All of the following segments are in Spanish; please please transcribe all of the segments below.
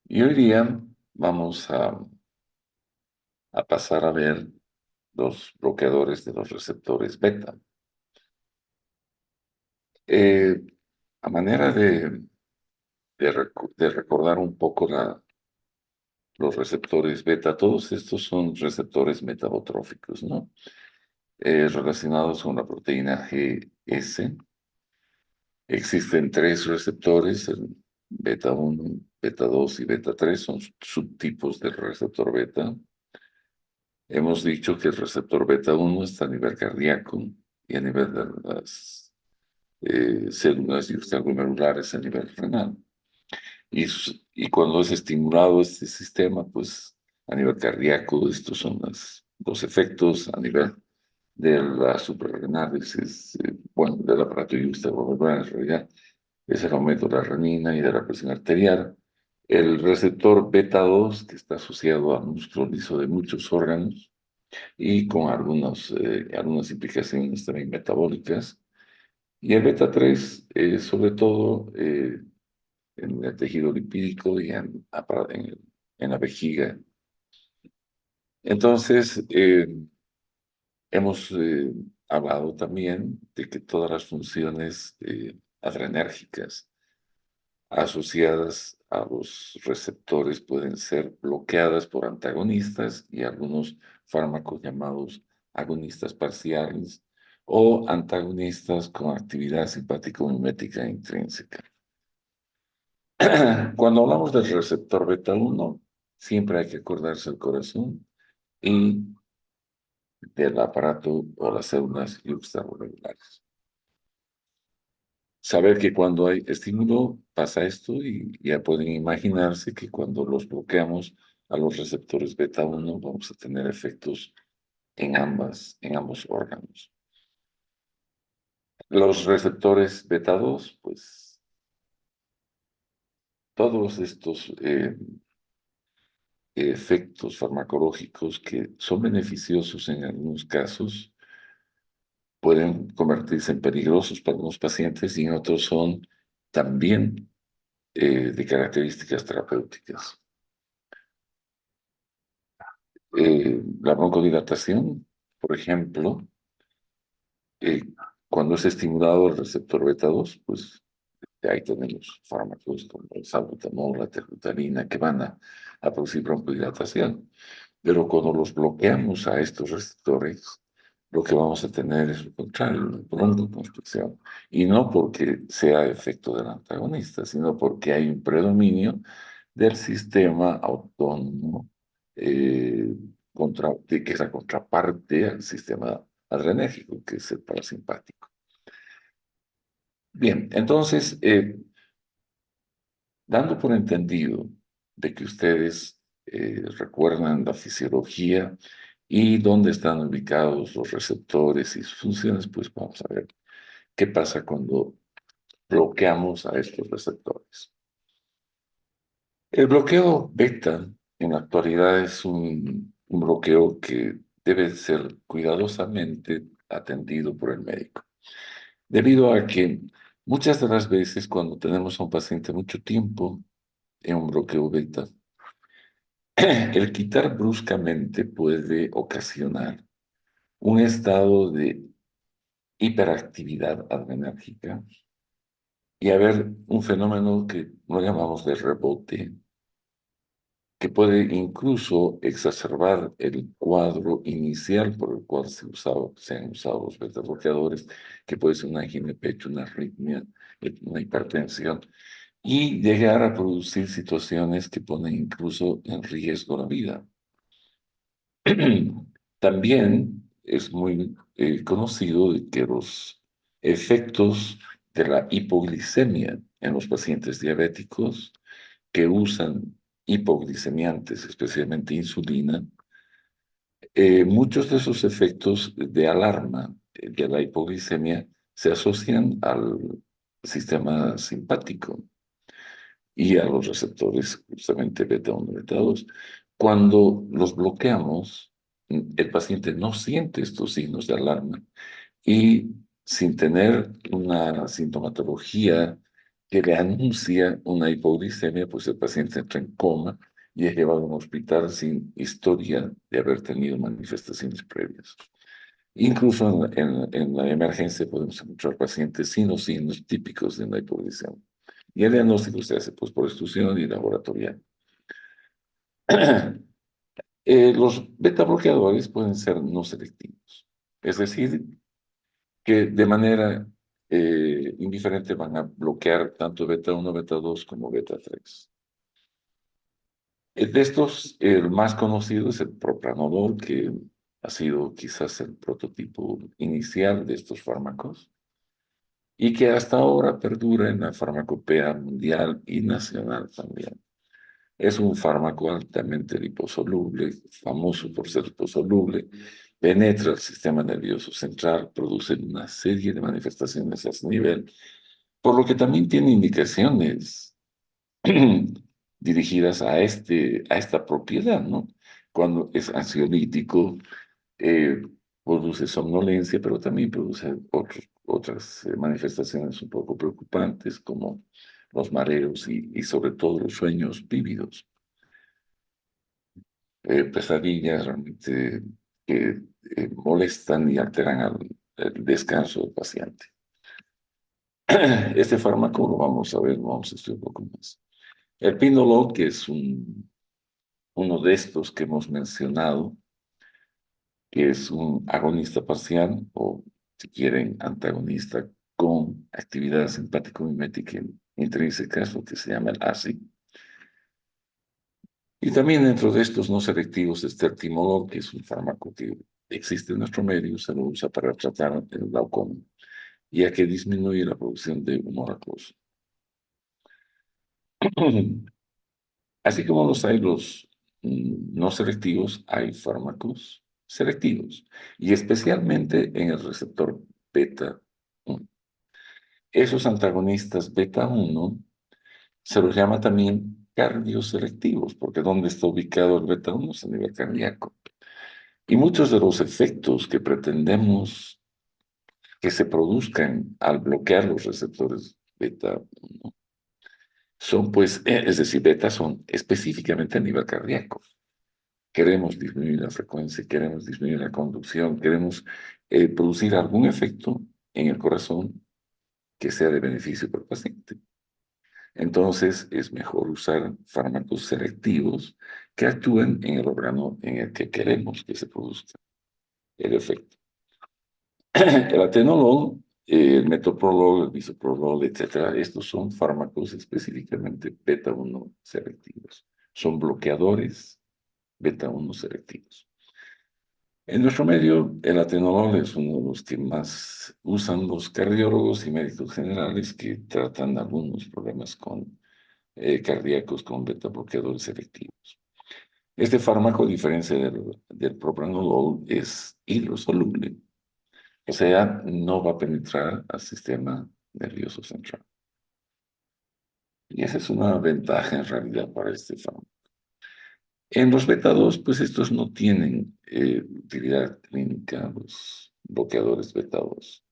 Y hoy día vamos a pasar a ver los bloqueadores de los receptores beta. Eh, a manera de recordar un poco los receptores beta, todos estos son receptores metabotróficos, ¿no? Relacionados con la proteína GS. Existen tres receptores, el beta 1, beta 2 y beta 3, son subtipos del receptor beta. Hemos dicho que el receptor beta 1 está a nivel cardíaco y a nivel de las células extraglomerulares a nivel renal. Y cuando es estimulado este sistema, pues a nivel cardíaco, estos son los efectos a nivel de las suprarrenales, bueno, del aparato extraglomerular en realidad, es el aumento de la renina y de la presión arterial. El receptor beta 2, que está asociado al músculo liso de muchos órganos, y con algunas implicaciones también metabólicas. Y el beta 3, sobre todo en el tejido lipídico y en la vejiga. Entonces, hemos hablado también de que todas las funciones adrenérgicas asociadas a los receptores pueden ser bloqueadas por antagonistas y algunos fármacos llamados agonistas parciales o antagonistas con actividad simpático-mimética intrínseca. Cuando hablamos del receptor beta 1, siempre hay que acordarse del corazón y del aparato o las células extracelulares. Saber que cuando hay estímulo pasa esto y ya pueden imaginarse que cuando los bloqueamos a los receptores beta 1 vamos a tener efectos en ambos órganos. Los receptores beta 2, pues todos estos efectos farmacológicos que son beneficiosos en algunos casos pueden convertirse en peligrosos para algunos pacientes y en otros son también de características terapéuticas. La broncodilatación, por ejemplo, eh, cuando es estimulado el receptor beta 2, pues ahí tenemos fármacos como el salbutamol, la terbutalina, que van a producir broncodilatación. Pero cuando los bloqueamos a estos receptores, lo que vamos a tener es lo contrario, una broncoconstricción. Y no porque sea efecto del antagonista, sino porque hay un predominio del sistema autónomo eh, que es la contraparte al sistema adrenérgico, que es el parasimpático. Bien, entonces, dando por entendido de que ustedes recuerdan la fisiología y dónde están ubicados los receptores y sus funciones, pues vamos a ver qué pasa cuando bloqueamos a estos receptores. El bloqueo beta en la actualidad es un bloqueo que debe ser cuidadosamente atendido por el médico, debido a que muchas de las veces cuando tenemos a un paciente mucho tiempo en un bloqueo beta, el quitar bruscamente puede ocasionar un estado de hiperactividad adrenérgica y haber un fenómeno que no llamamos de rebote, que puede incluso exacerbar el cuadro inicial por el cual se han usado los beta bloqueadores, que puede ser una angina de pecho, una arritmia, una hipertensión, y llegar a producir situaciones que ponen incluso en riesgo la vida. También es muy conocido de que los efectos de la hipoglicemia en los pacientes diabéticos que usan hipoglicemiantes, especialmente insulina, muchos de esos efectos de alarma de la hipoglicemia se asocian al sistema simpático y a los receptores justamente beta 1 y beta 2. Cuando los bloqueamos, el paciente no siente estos signos de alarma y sin tener una sintomatología que le anuncia una hipoglicemia, pues el paciente entra en coma y es llevado a un hospital sin historia de haber tenido manifestaciones previas. Incluso en la emergencia podemos encontrar pacientes sin los signos típicos de una hipoglicemia. Y el diagnóstico se hace pues, por extrusión y laboratorial. Los beta bloqueadores pueden ser no selectivos, es decir, que de manera indiferente van a bloquear tanto beta 1, beta 2 como beta 3. De estos, el más conocido es el propranolol, que ha sido quizás el prototipo inicial de estos fármacos y que hasta ahora perdura en la farmacopea mundial y nacional también. Es un fármaco altamente liposoluble, famoso por ser liposoluble, penetra el sistema nervioso central, produce una serie de manifestaciones a ese nivel, por lo que también tiene indicaciones dirigidas a esta propiedad, ¿no? Cuando es ansiolítico, eh, produce somnolencia, pero también produce otras manifestaciones un poco preocupantes, como los mareos y sobre todo los sueños vívidos. Pesadillas realmente que molestan y alteran el descanso del paciente. Este fármaco lo vamos a ver, vamos a estudiar un poco más. El Pinolol, que es uno de estos que hemos mencionado, que es un agonista parcial o, si quieren, antagonista con actividad simpático-mimética intrínseca, lo que se llama el ASI. Y también dentro de estos no selectivos está el Timolol, que es un fármaco que existe en nuestro medio, se lo usa para tratar el glaucoma, ya que disminuye la producción de humor acuoso. Así como los hay los no selectivos, hay fármacos selectivos, y especialmente en el receptor beta 1. Esos antagonistas beta 1 se los llama también cardioselectivos, porque ¿dónde está ubicado el beta 1? Es a nivel cardíaco. Y muchos de los efectos que pretendemos que se produzcan al bloquear los receptores beta 1 son, pues, es decir, beta son específicamente a nivel cardíaco. Queremos disminuir la frecuencia, queremos disminuir la conducción, queremos producir algún efecto en el corazón que sea de beneficio para el paciente. Entonces, es mejor usar fármacos selectivos que actúen en el órgano en el que queremos que se produzca el efecto. El atenolol, el metoprolol, el bisoprolol, etcétera, estos son fármacos específicamente beta 1 selectivos. Son bloqueadores beta 1 selectivos. En nuestro medio, el atenolol es uno de los que más usan los cardiólogos y médicos generales que tratan algunos problemas cardíacos con beta bloqueadores selectivos. Este fármaco, a diferencia del propranolol, es hidrosoluble, o sea, no va a penetrar al sistema nervioso central. Y esa es una ventaja en realidad para este fármaco. En los beta 2, pues estos no tienen utilidad clínica, los bloqueadores beta 2.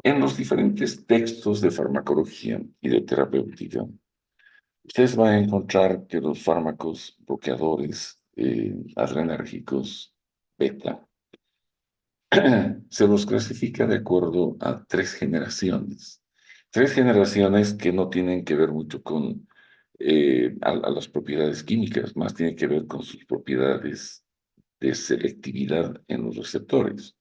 En los diferentes textos de farmacología y de terapéutica, ustedes van a encontrar que los fármacos bloqueadores adrenérgicos beta se los clasifica de acuerdo a tres generaciones. Tres generaciones que no tienen que ver mucho con a las propiedades químicas, más tiene que ver con sus propiedades de selectividad en los receptores.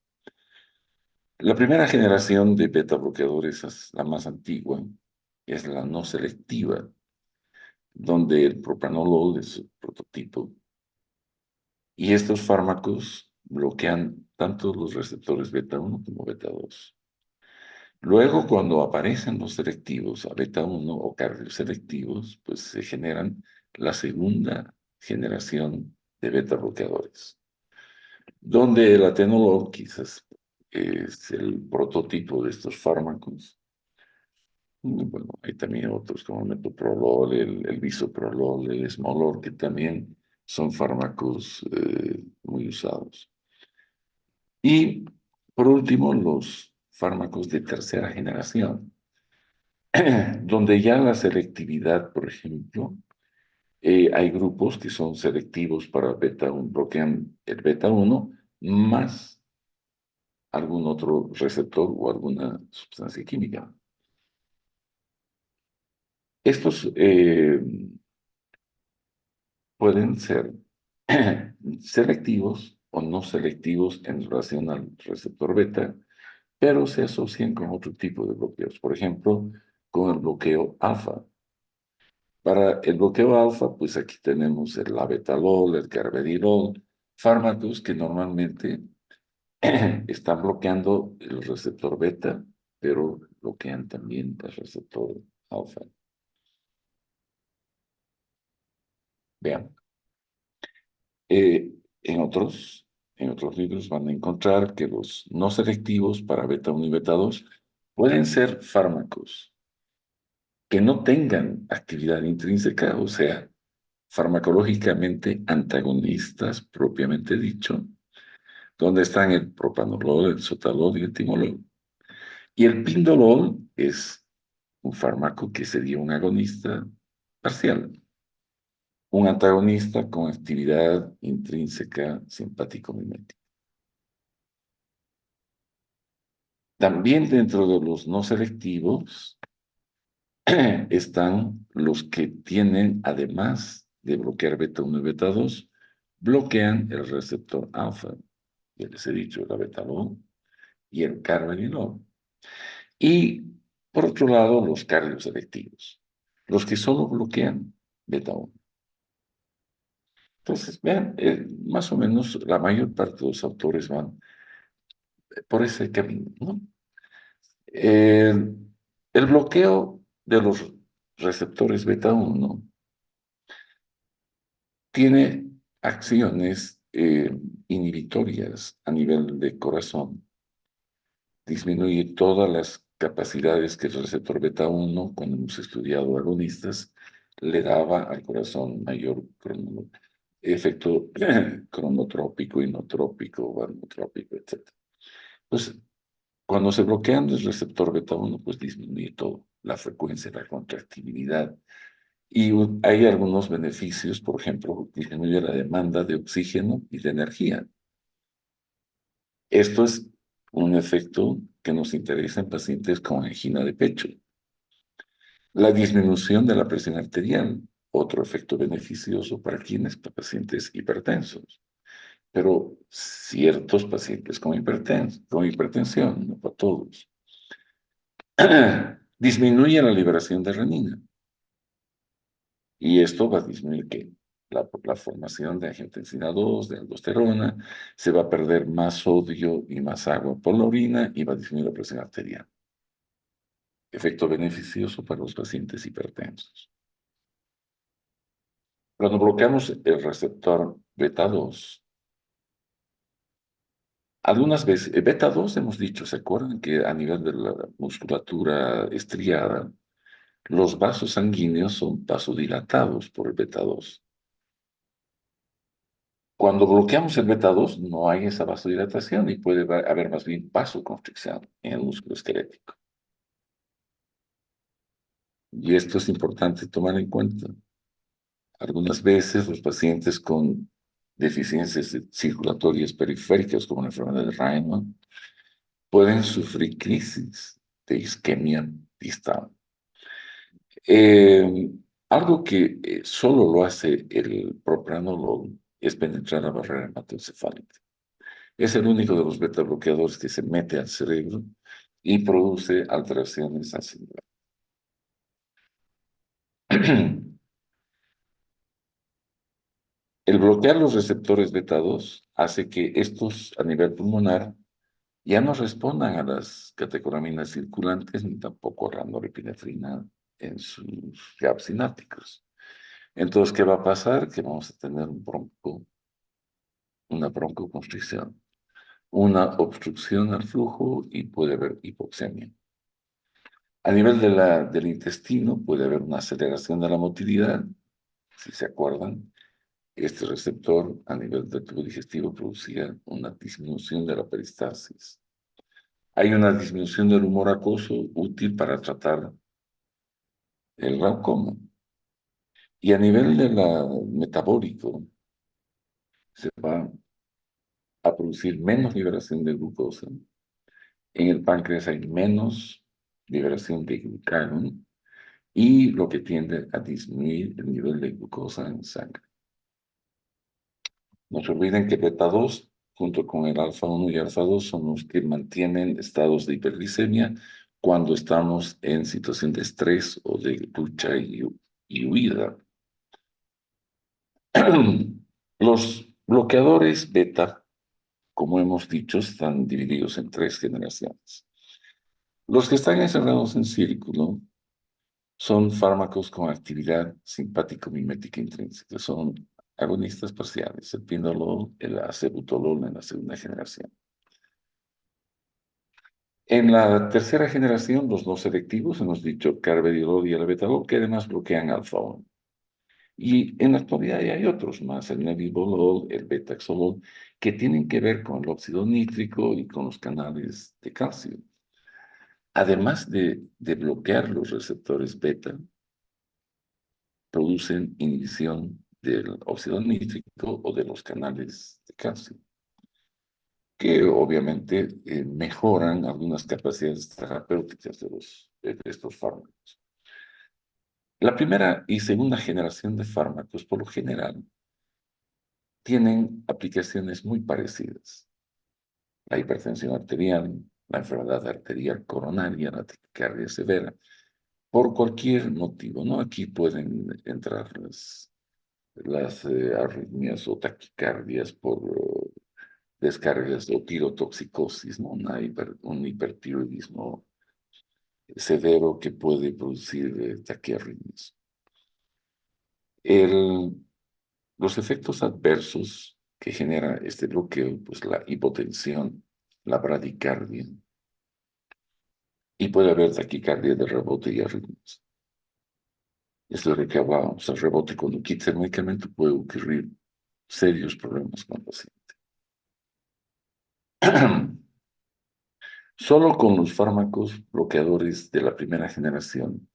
La primera generación de beta bloqueadores es la más antigua, es la no selectiva, donde el propranolol es el prototipo. Y estos fármacos bloquean tanto los receptores beta 1 como beta 2. Luego, cuando aparecen los selectivos a beta 1 o cardioselectivos, pues se generan la segunda generación de beta bloqueadores, donde el atenolol quizás es el prototipo de estos fármacos. Y bueno, hay también otros como el metoprolol, el bisoprolol, el esmolol, que también son fármacos muy usados. Y por último, los fármacos de tercera generación, donde ya la selectividad, por ejemplo, hay grupos que son selectivos para beta 1, bloquean el beta 1 más algún otro receptor o alguna sustancia química. Estos pueden ser selectivos o no selectivos en relación al receptor beta, pero se asocian con otro tipo de bloqueos. Por ejemplo, con el bloqueo alfa. Para el bloqueo alfa, pues aquí tenemos el labetalol, el carvedilol, fármacos que normalmente están bloqueando el receptor beta, pero bloquean también el receptor alfa. Vean, eh, en otros libros van a encontrar que los no selectivos para beta 1 y beta 2 pueden ser fármacos que no tengan actividad intrínseca, o sea, farmacológicamente antagonistas propiamente dicho, donde están el propanolol, el sotalol y el timolol. Y el pindolol es un fármaco que sería un agonista parcial, un antagonista con actividad intrínseca simpático-mimética. También dentro de los no selectivos están los que tienen, además de bloquear beta 1 y beta 2, bloquean el receptor alfa, ya les he dicho, la betalol y el carvedilol. Y por otro lado, los cardioselectivos, los que solo bloquean beta 1. Entonces, vean, más o menos la mayor parte de los autores van por ese camino, ¿no? Eh, el bloqueo de los receptores beta 1 tiene acciones inhibitorias a nivel de corazón. Disminuye todas las capacidades que el receptor beta 1, cuando hemos estudiado agonistas, le daba al corazón mayor efecto cronotrópico, inotrópico, varmotrópico, etc. Pues cuando se bloquean el receptor beta 1, pues disminuye todo, la frecuencia, la contractibilidad. Y hay algunos beneficios, por ejemplo, disminuye la demanda de oxígeno y de energía. Esto es un efecto que nos interesa en pacientes con angina de pecho. La disminución de la presión arterial, otro efecto beneficioso para para pacientes hipertensos. Pero ciertos pacientes con hipertensión, no para todos. Disminuye la liberación de renina. Y esto va a disminuir ¿qué? La formación de angiotensina 2, de aldosterona, se va a perder más sodio y más agua por la orina y va a disminuir la presión arterial. Efecto beneficioso para los pacientes hipertensos. Cuando bloqueamos el receptor beta 2, algunas veces, beta 2 hemos dicho, ¿se acuerdan que a nivel de la musculatura estriada, los vasos sanguíneos son vasodilatados por el beta 2? Cuando bloqueamos el beta 2, no hay esa vasodilatación y puede haber más bien vasoconstricción en el músculo esquelético. Y esto es importante tomar en cuenta. Algunas veces los pacientes con deficiencias circulatorias periféricas, como la enfermedad de Raynaud, pueden sufrir crisis de isquemia distal. Algo que solo lo hace el propranolol es penetrar la barrera hematoencefálica. Es el único de los beta bloqueadores que se mete al cerebro y produce alteraciones al cerebro. El bloquear los receptores beta 2 hace que estos a nivel pulmonar ya no respondan a las catecolaminas circulantes ni tampoco a la norepinefrina en sus gaps sinápticos. Entonces, ¿qué va a pasar? Que vamos a tener una broncoconstricción, una obstrucción al flujo y puede haber hipoxemia. A nivel del intestino puede haber una aceleración de la motilidad, si se acuerdan. Este receptor a nivel del tubo digestivo producía una disminución de la peristalsis. Hay una disminución del humor acuoso útil para tratar el glaucoma. Y a nivel de la metabólico, se va a producir menos liberación de glucosa. En el páncreas hay menos liberación de glucagón y lo que tiende a disminuir el nivel de glucosa en sangre. No se olviden que beta 2 junto con el alfa 1 y alfa 2 son los que mantienen estados de hiperglicemia cuando estamos en situación de estrés o de lucha y huida. Los bloqueadores beta, como hemos dicho, están divididos en 3 generaciones. Los que están encerrados en círculo son fármacos con actividad simpático-mimética intrínseca. Son agonistas parciales, el pindolol, el acebutolol en la segunda generación. En la tercera generación, los no selectivos, hemos dicho carvedilol y el betalol, que además bloquean alfa 1. Y en la actualidad hay otros más, el nebivolol, el betaxolol, que tienen que ver con el óxido nítrico y con los canales de calcio. Además de bloquear los receptores beta, producen inhibición del óxido nítrico o de los canales de calcio, que obviamente mejoran algunas capacidades terapéuticas de estos fármacos. La primera y segunda generación de fármacos, por lo general, tienen aplicaciones muy parecidas. La hipertensión arterial, la enfermedad arterial coronaria, la taquicardia severa, por cualquier motivo, ¿no? Aquí pueden entrar las arritmias o taquicardias por descargas o tirotoxicosis, ¿no? Un hipertiroidismo severo que puede producir taquiarritmias. Los efectos adversos que genera este bloqueo, pues la hipotensión, la bradicardia, y puede haber taquicardia de rebote y arritmias. Es lo que hablábamos, el rebote cuando quita el medicamento puede ocurrir serios problemas con el paciente. Solo con los fármacos bloqueadores de la primera generación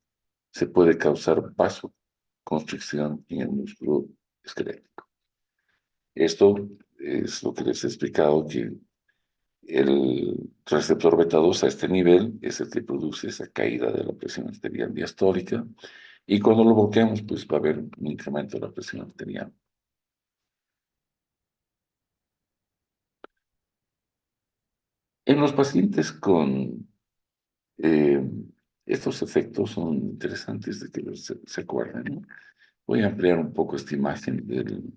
se puede causar vasoconstricción en el músculo esquelético. Esto es lo que les he explicado, que el receptor beta 2 a este nivel es el que produce esa caída de la presión arterial diastólica y cuando lo bloqueamos pues va a haber un incremento de la presión arterial. En los pacientes con eh, estos efectos son interesantes de que se acuerden, ¿no? Voy a ampliar un poco esta imagen de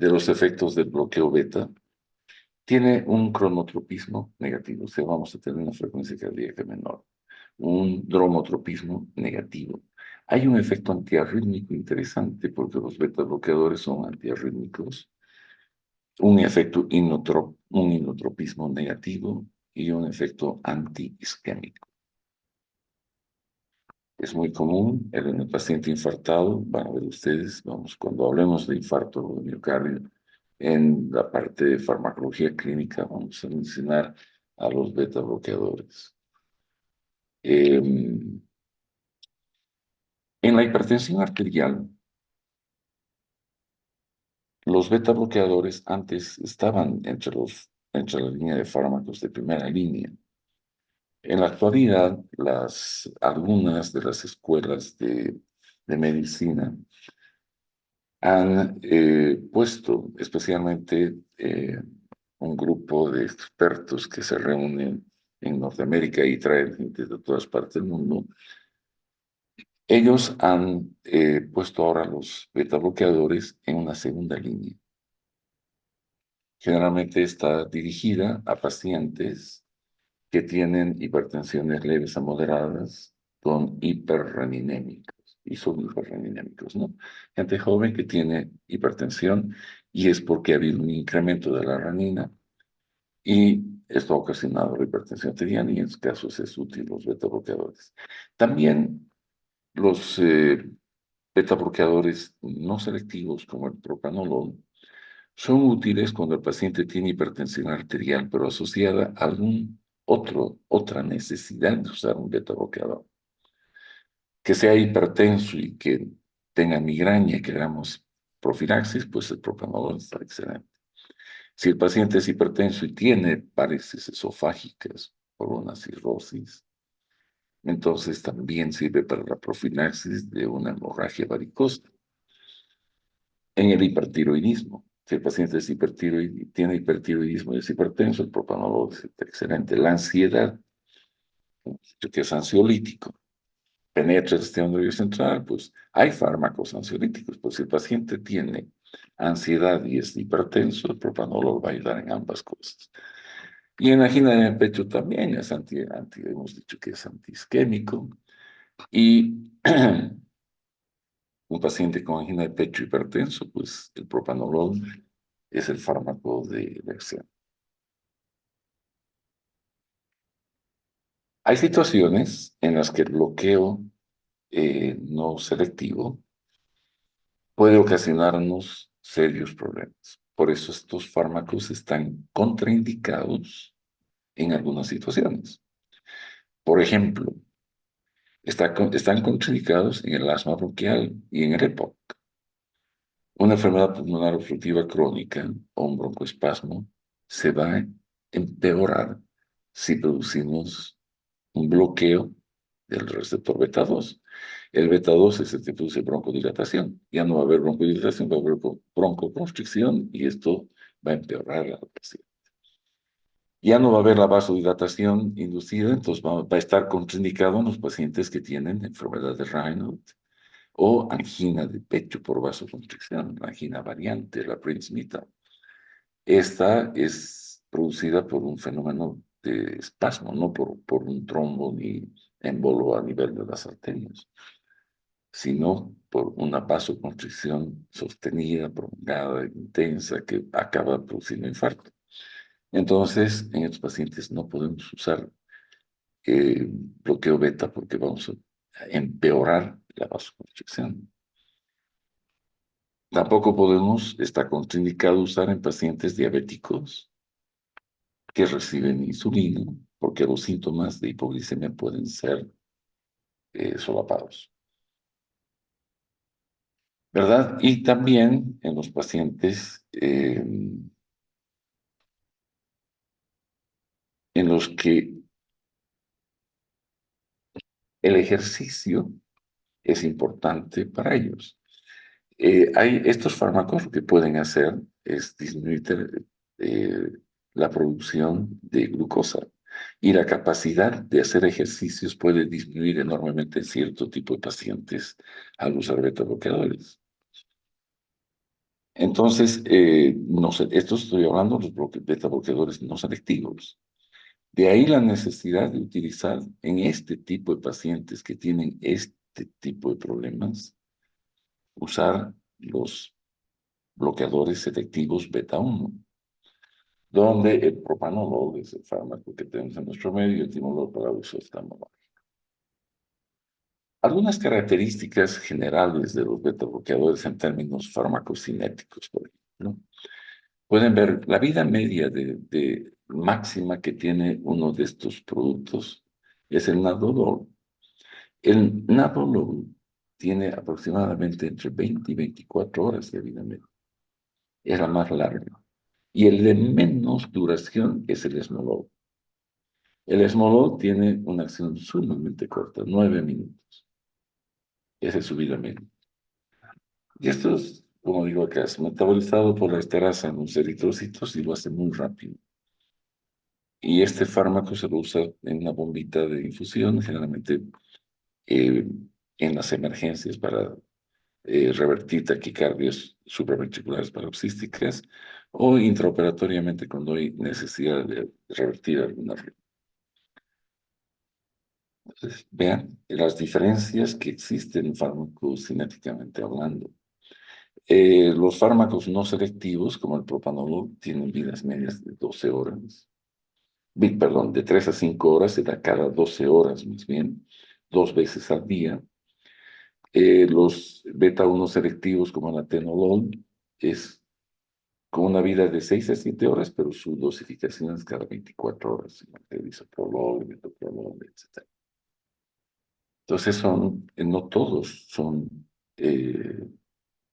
los efectos del bloqueo beta. Tiene un cronotropismo negativo, o sea, vamos a tener una frecuencia cardíaca menor, un dromotropismo negativo. Hay un efecto antiarrítmico interesante porque los beta bloqueadores son antiarrítmicos, un efecto un inotropismo negativo y un efecto antiisquémico. Es muy común en el paciente infartado, van a ver ustedes, vamos, cuando hablemos de infarto de miocardio, en la parte de farmacología clínica vamos a mencionar a los beta bloqueadores. En la hipertensión arterial, los beta bloqueadores antes estaban entre la línea de fármacos de primera línea. En la actualidad, algunas de las escuelas de medicina han puesto especialmente un grupo de expertos que se reúnen en Norteamérica y traen gente de todas partes del mundo. Ellos han puesto ahora los beta bloqueadores en una segunda línea. Generalmente está dirigida a pacientes que tienen hipertensiones leves a moderadas con hiperreninémicos, y son hiperreninémicos, ¿no? Gente joven que tiene hipertensión y es porque ha habido un incremento de la renina y esto ha ocasionado la hipertensión arterial y en estos casos es útil los beta bloqueadores. También los beta bloqueadores no selectivos como el propranolol Son útiles cuando el paciente tiene hipertensión arterial, pero asociada a otra necesidad de usar un beta bloqueador. Que sea hipertenso y que tenga migraña y queramos profilaxis, pues el propranolol está excelente. Si el paciente es hipertenso y tiene paredes esofágicas por una cirrosis, entonces también sirve para la profilaxis de una hemorragia varicosa. En el hipertiroidismo, si el paciente es tiene hipertiroidismo y es hipertenso, el propranolol es excelente. La ansiedad, que es ansiolítico, penetra el sistema nervioso central, pues hay fármacos ansiolíticos, pues si el paciente tiene ansiedad y es hipertenso, el propranolol va a ayudar en ambas cosas. Y en angina de pecho también es hemos dicho que es antiisquémico. Y un paciente con angina de pecho hipertenso, pues el propranolol es el fármaco de elección. Hay situaciones en las que el bloqueo no selectivo puede ocasionarnos serios problemas. Por eso estos fármacos están contraindicados en algunas situaciones. Por ejemplo, están contraindicados en el asma bronquial y en el EPOC. Una enfermedad pulmonar obstructiva crónica o un broncoespasmo se va a empeorar si producimos un bloqueo del receptor beta 2. El beta 2 es el que produce broncodilatación. Ya no va a haber broncodilatación, va a haber broncoconstricción y esto va a empeorar la paciente. Ya no va a haber la vasodilatación inducida, entonces va a estar contraindicado en los pacientes que tienen enfermedad de Raynaud o angina de pecho por vasoconstricción, la angina variante, la Prince-Mita. Esta es producida por un fenómeno de espasmo, no por un trombo ni embolo a nivel de las arterias, sino por una vasoconstricción sostenida, prolongada, intensa, que acaba produciendo infarto. Entonces, en estos pacientes no podemos usar bloqueo beta porque vamos a empeorar la vasoconstricción. Tampoco está contraindicado usar en pacientes diabéticos que reciben insulina, porque los síntomas de hipoglicemia pueden ser solapados, ¿verdad? Y también en los pacientes en los que el ejercicio es importante para ellos. Hay estos fármacos lo que pueden hacer es disminuir eh, la producción de glucosa y la capacidad de hacer ejercicios puede disminuir enormemente en cierto tipo de pacientes al usar beta bloqueadores. Entonces, no sé, esto estoy hablando de los beta bloqueadores no selectivos. De ahí la necesidad de utilizar en este tipo de pacientes que tienen este tipo de problemas, usar los bloqueadores selectivos beta 1, donde el propanolol es el fármaco que tenemos en nuestro medio y el timolol para uso oftalmológico. Algunas características generales de los beta bloqueadores en términos farmacocinéticos, por ejemplo. Pueden ver la vida media de máxima que tiene uno de estos productos es el nadolol. El nadolol tiene aproximadamente entre 20 y 24 horas de vida media. Es la más larga. Y el de menos duración es el esmolol. El esmolol tiene una acción sumamente corta, 9 minutos. Esa es su vida media. Y esto es, como digo acá, es metabolizado por la esterasa en los eritrocitos y lo hace muy rápido. Y este fármaco se lo usa en una bombita de infusión, generalmente eh, en las emergencias para revertir taquicardias supraventriculares paroxísticas o intraoperatoriamente cuando hay necesidad de revertir alguna arritmia. Entonces, vean las diferencias que existen farmacocinéticamente hablando. Los fármacos no selectivos, como el propanolol, tienen vidas medias de 12 horas. Perdón, de 3 a 5 horas, se da cada 12 horas más bien, 2 veces al día. Los beta 1 selectivos, como el atenolol, es con una vida de 6 a 7 horas, pero su dosificación es cada 24 horas, el bisoprolol, el metoprolol, etc. Entonces no todos son eh,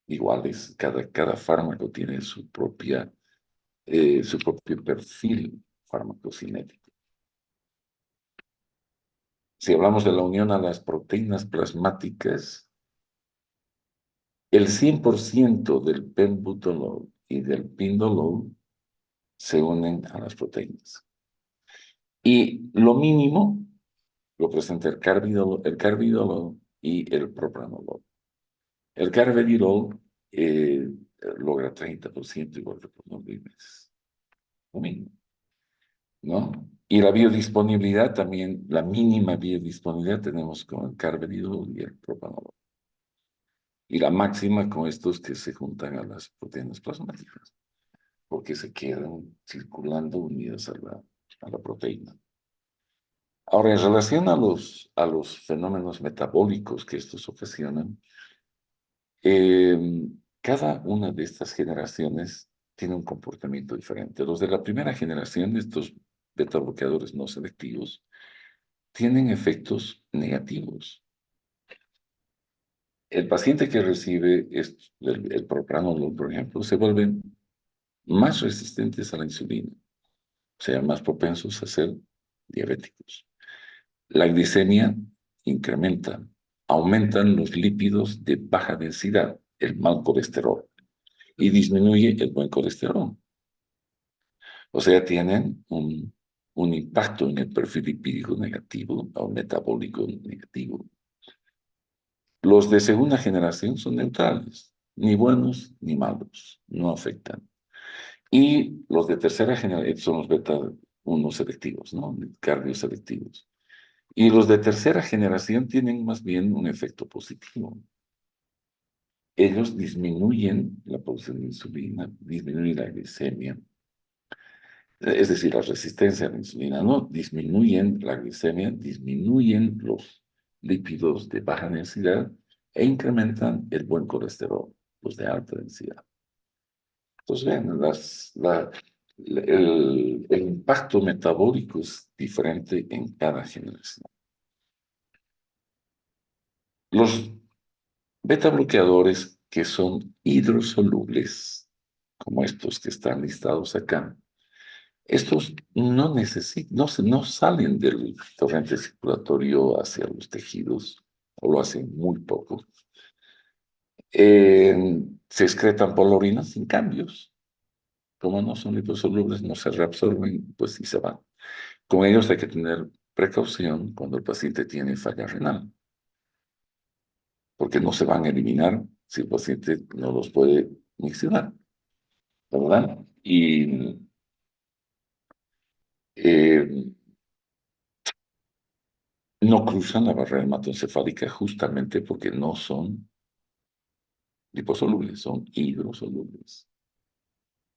iguales, cada fármaco tiene su propio perfil farmacocinético. Si hablamos de la unión a las proteínas plasmáticas, el 100% del penbutalol y del pindolol se unen a las proteínas. Y lo mínimo lo presenta el carbidolol y el propranolol. El carvedilol logra 30% igual que por 9 meses. Lo mínimo, ¿no? Y la biodisponibilidad también, la mínima biodisponibilidad tenemos con el carvedilol y el propranolol. Y la máxima con estos que se juntan a las proteínas plasmáticas, porque se quedan circulando unidas a la proteína. Ahora, en relación a los fenómenos metabólicos que estos ocasionan, cada una de estas generaciones tiene un comportamiento diferente. Los de la primera generación, estos beta bloqueadores no selectivos, tienen efectos negativos. El paciente que recibe el propranolol, por ejemplo, se vuelven más resistentes a la insulina, o sea, más propensos a ser diabéticos. La glicemia incrementa, aumentan los lípidos de baja densidad, el mal colesterol, y disminuye el buen colesterol. O sea, tienen un impacto en el perfil lipídico negativo o metabólico negativo. Los de segunda generación son neutrales, ni buenos ni malos, no afectan. Y los de tercera generación son los beta 1 selectivos, ¿no? Cardioselectivos. Y los de tercera generación tienen más bien un efecto positivo. Ellos disminuyen la producción de insulina, disminuyen la glicemia, es decir, la resistencia a la insulina, no, disminuyen la glicemia, disminuyen los lípidos de baja densidad e incrementan el buen colesterol, los de alta densidad. Entonces, vean, el impacto metabólico es diferente en cada generación. Los beta bloqueadores que son hidrosolubles, como estos que están listados acá, estos no salen del torrente circulatorio hacia los tejidos, o lo hacen muy poco. Se excretan por la orina sin cambios. Como no son liposolubles, no se reabsorben, pues sí se van. Con ellos hay que tener precaución cuando el paciente tiene falla renal, porque no se van a eliminar si el paciente no los puede miccionar, ¿verdad? Y no cruzan la barrera hematoencefálica justamente porque no son liposolubles, son hidrosolubles.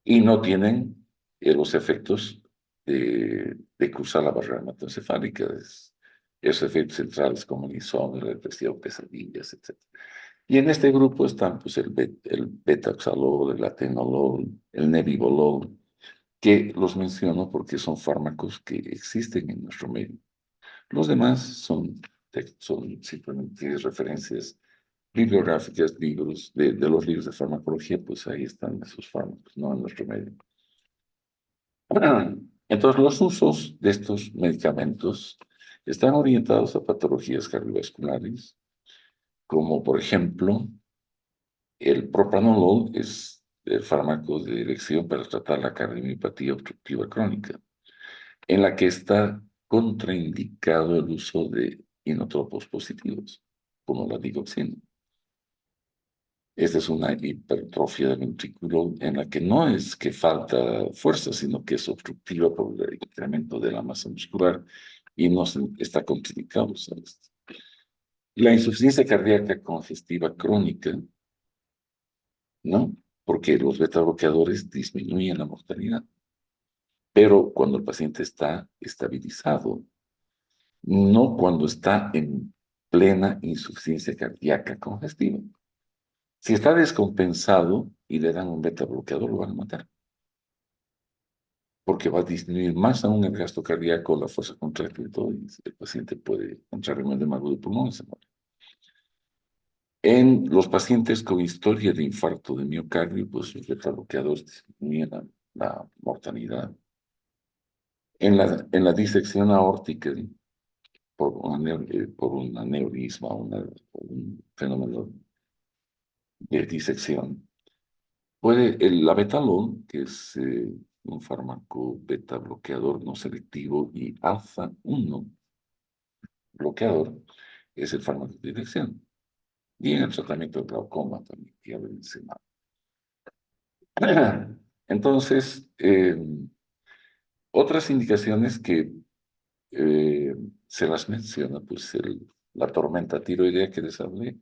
Y no tienen los efectos de cruzar la barrera hematoencefálica, esos efectos centrales como el insomnio, la depresión, pesadillas, etc. Y en este grupo están pues, el betaxalol, el atenolol, el nebivolol, que los menciono porque son fármacos que existen en nuestro medio. Los demás son simplemente referencias bibliográficas, libros, de los libros de farmacología, pues ahí están esos fármacos, ¿no? En nuestro medio. Entonces, los usos de estos medicamentos están orientados a patologías cardiovasculares, como por ejemplo, el propranolol es el fármaco de elección para tratar la cardiomiopatía obstructiva crónica, en la que está contraindicado el uso de inotropos positivos, como la digoxina. Esta es una hipertrofia del ventrículo en la que no es que falta fuerza, sino que es obstructiva por el incremento de la masa muscular y no está contraindicado. ¿Sabes? La insuficiencia cardíaca congestiva crónica, ¿no? Porque los beta bloqueadores disminuyen la mortalidad. Pero cuando el paciente está estabilizado, no cuando está en plena insuficiencia cardíaca congestiva. Si está descompensado y le dan un beta bloqueador, lo van a matar. porque va a disminuir más aún el gasto cardíaco, la fuerza contractil y todo, y el paciente puede entrar en edema agudo de pulmón y se muere. En los pacientes con historia de infarto de miocardio, pues los betabloqueadores disminuyen la mortalidad. En la disección aórtica, por un aneurisma, un fenómeno de disección, el abetalol, que es un fármaco beta bloqueador no selectivo, y alfa 1 bloqueador, es el fármaco de dirección. Y en el tratamiento de glaucoma también, que ya lo mencionaba. Entonces, otras indicaciones que se las menciona, pues la tormenta tiroidea que les hablé.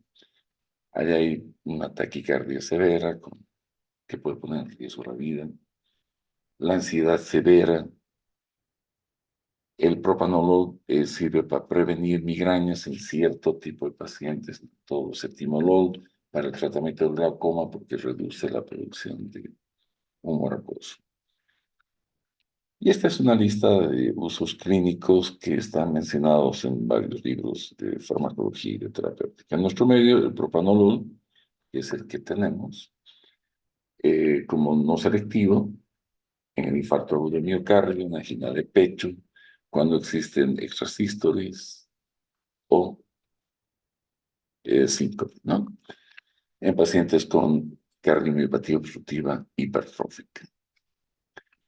Ahí hay una taquicardia severa que puede poner en riesgo la vida. La ansiedad severa. El propanolol sirve para prevenir migrañas en cierto tipo de pacientes, todo etimolol para el tratamiento del glaucoma porque reduce la producción de humor acuoso. Y esta es una lista de usos clínicos que están mencionados en varios libros de farmacología y de terapéutica. En nuestro medio, el propanolol, que es el que tenemos, como no selectivo, en el infarto agudo de miocardio, en angina de pecho, cuando existen extrasístoles o síncope, ¿no? En pacientes con cardiomiopatía obstructiva hipertrófica.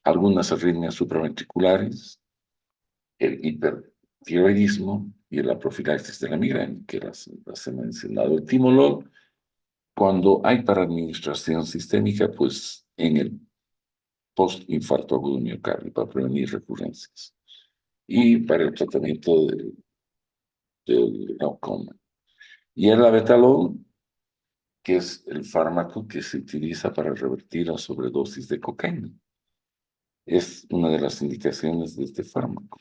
Algunas arritmias supraventriculares, el hipertiroidismo y la profilaxis de la migraña, que las he mencionado. El timolol, cuando hay para administración sistémica, pues en el post-infarto agudo miocardio, para prevenir recurrencias. Y para el tratamiento del glaucoma. Y el abetalol, que es el fármaco que se utiliza para revertir la sobredosis de cocaína. Es una de las indicaciones de este fármaco.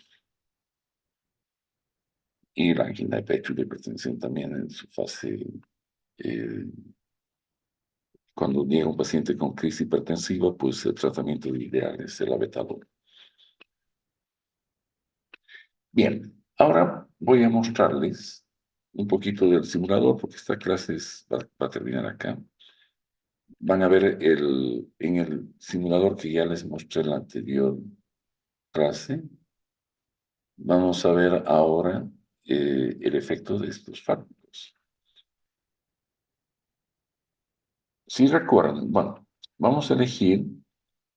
Y la angina de pecho y la hipertensión también en su fase, cuando llega un paciente con crisis hipertensiva, pues el tratamiento ideal es el abetalol. Bien, ahora voy a mostrarles un poquito del simulador, porque esta clase va a terminar acá. Van a ver en el simulador que ya les mostré en la anterior clase, vamos a ver ahora el efecto de estos fármacos. Si recuerdan, bueno, vamos a elegir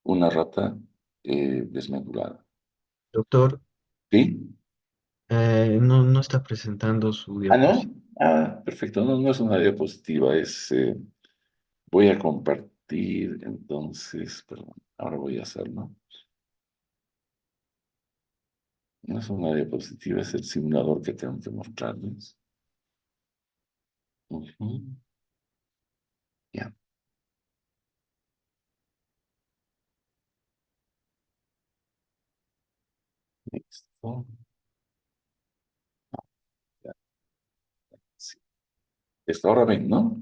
una rata desmedulada. Doctor, ¿Sí? no está presentando su Ah, ¿no? diapositiva. Ah, perfecto. No, no es una diapositiva, voy a compartir, entonces, perdón, ahora voy a hacerlo. No es una diapositiva, es el simulador que tengo que mostrarles. Ujú. Ya. Listo. Ya, sí. Esto ahora ven, ¿no?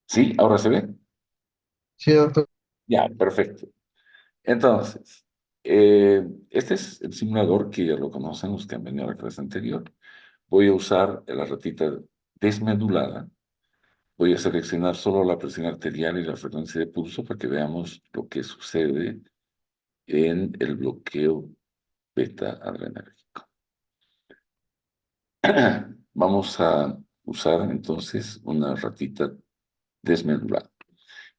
Sí, ahora se ve. Sí, doctor. Ya, perfecto. Entonces, este es el simulador que ya lo conocen los que han venido a la clase anterior. Voy a usar la ratita desmedulada. Voy a seleccionar solo la presión arterial y la frecuencia de pulso para que veamos lo que sucede en el bloqueo beta adrenérgico. Vamos a usar entonces una ratita desmedulada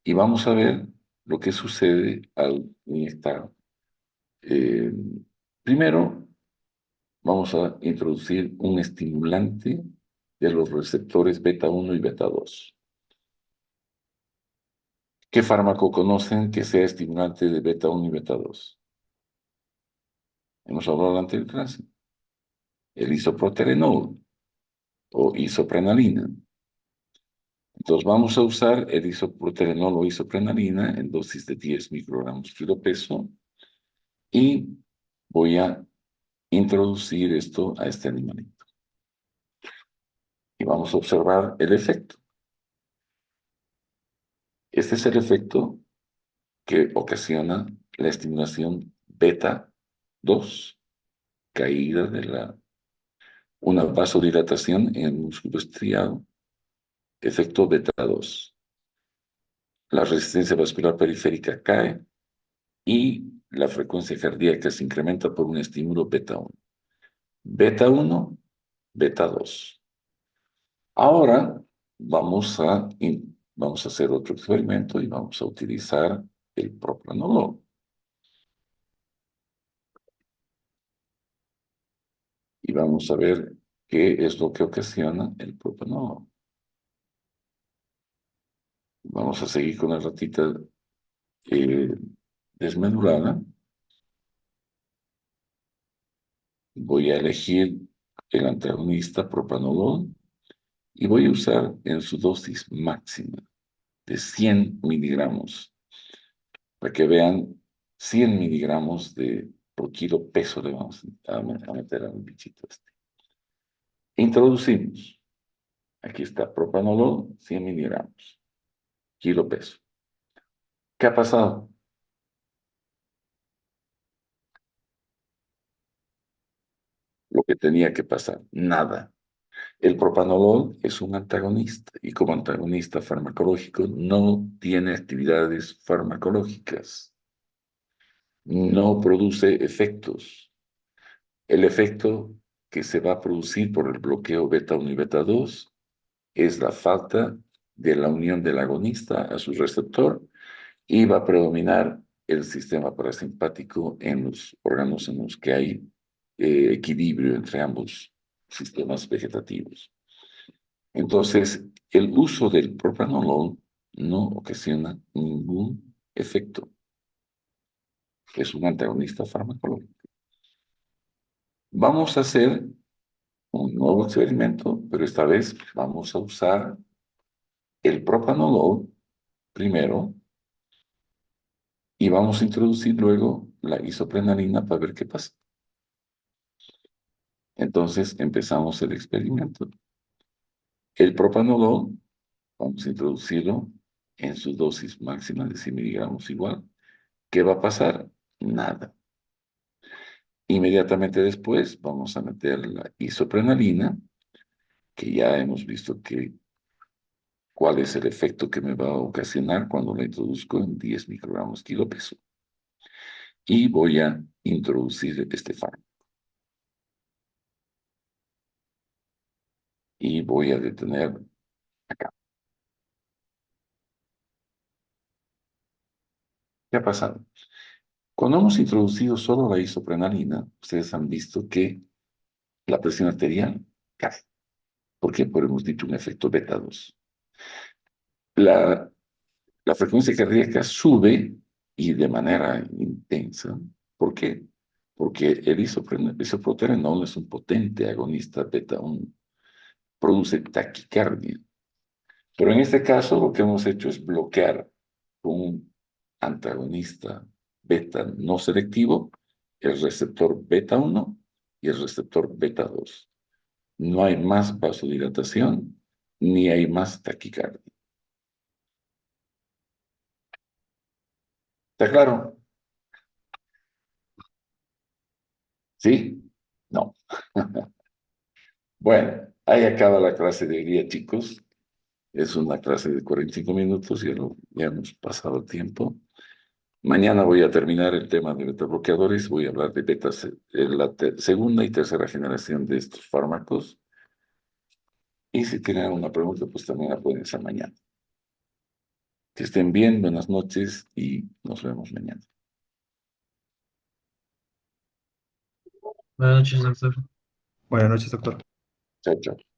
y vamos a ver lo que sucede al inyectar. Primero, vamos a introducir un estimulante de los receptores beta 1 y beta 2. ¿Qué fármaco conocen que sea estimulante de beta 1 y beta 2? Hemos hablado antes del clase. El isoproterenol o isoprenalina. Entonces vamos a usar el isoproterenol o isoprenalina en dosis de 10 microgramos kilo peso y voy a introducir esto a este animalito. Y vamos a observar el efecto. Este es el efecto que ocasiona la estimulación beta 2, caída de una vasodilatación en el músculo estriado, efecto beta 2. La resistencia vascular periférica cae y la frecuencia cardíaca se incrementa por un estímulo beta 1. Beta 1, beta 2. Ahora vamos a hacer otro experimento y vamos a utilizar el propranolol. Y vamos a ver qué es lo que ocasiona el propranolol. Vamos a seguir con la ratita desmedulada. Voy a elegir el antagonista propranolol y voy a usar en su dosis máxima de 100 miligramos, para que vean 100 miligramos por kilo peso le vamos a meter al bichito este. Introducimos, aquí está propranolol, 100 miligramos, kilo peso. ¿Qué ha pasado? Lo que tenía que pasar, nada. El propranolol es un antagonista y como antagonista farmacológico no tiene actividades farmacológicas, no produce efectos. El efecto que se va a producir por el bloqueo beta 1 y beta 2 es la falta de la unión del agonista a su receptor y va a predominar el sistema parasimpático en los órganos en los que hay equilibrio entre ambos sistemas vegetativos. Entonces, el uso del propranolol no ocasiona ningún efecto. Es un antagonista farmacológico. Vamos a hacer un nuevo experimento, pero esta vez vamos a usar el propranolol primero y vamos a introducir luego la isoprenalina para ver qué pasa. Entonces empezamos el experimento. El propranolol, vamos a introducirlo en su dosis máxima de 100 miligramos igual. ¿Qué va a pasar? Nada. Inmediatamente después vamos a meter la isoprenalina, que ya hemos visto cuál es el efecto que me va a ocasionar cuando la introduzco en 10 microgramos kilo peso. Y voy a introducir este fármaco. Y voy a detener acá. ¿Qué ha pasado? Cuando hemos introducido solo la isoprenalina, ustedes han visto que la presión arterial cae. ¿Por qué? Porque hemos dicho un efecto beta 2. La frecuencia cardíaca sube y de manera intensa. ¿Por qué? Porque el isoproterenol es un potente agonista beta 1. Produce taquicardia. Pero en este caso lo que hemos hecho es bloquear con un antagonista beta no selectivo el receptor beta 1 y el receptor beta 2. No hay más vasodilatación ni hay más taquicardia. ¿Está claro? ¿Sí? No. Bueno, ahí acaba la clase de hoy día, chicos. Es una clase de 45 minutos, ya hemos pasado el tiempo. Mañana voy a terminar el tema de betabloqueadores, voy a hablar de la segunda y tercera generación de estos fármacos. Y si tienen alguna pregunta, pues también la pueden hacer mañana. Que estén bien, buenas noches y nos vemos mañana. Buenas noches, doctor. Buenas noches, doctor. Chao, chao.